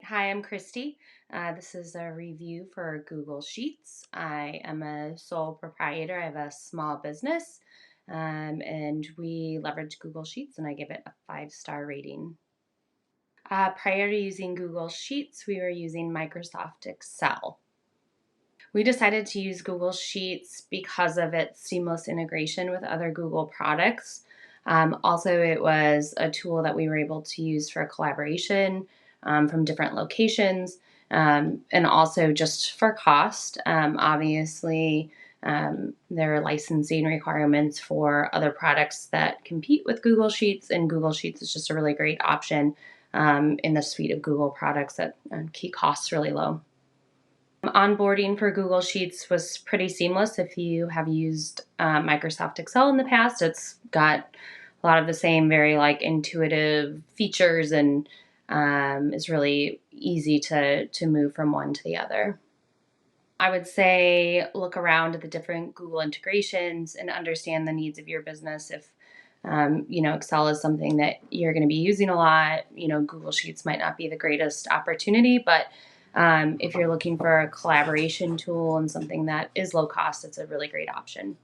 Hi, I'm Christy. This is a review for Google Sheets. I am a sole proprietor. I have a small business, and we leverage Google Sheets, and I give it a 5-star rating. Prior to using Google Sheets, we were using Microsoft Excel. We decided to use Google Sheets because of its seamless integration with other Google products. Also, it was a tool that we were able to use for collaboration from different locations, and also just for cost. Obviously, there are licensing requirements for other products that compete with Google Sheets, and Google Sheets is just a really great option in the suite of Google products that keep costs really low. Onboarding for Google Sheets was pretty seamless. If you have used Microsoft Excel in the past, it's got a lot of the same very intuitive features, and is really easy to move from one to the other. I would say look around at the different Google integrations and understand the needs of your business. If Excel is something that you're going to be using a lot, Google Sheets might not be the greatest opportunity, but if you're looking for a collaboration tool and something that is low cost, it's a really great option.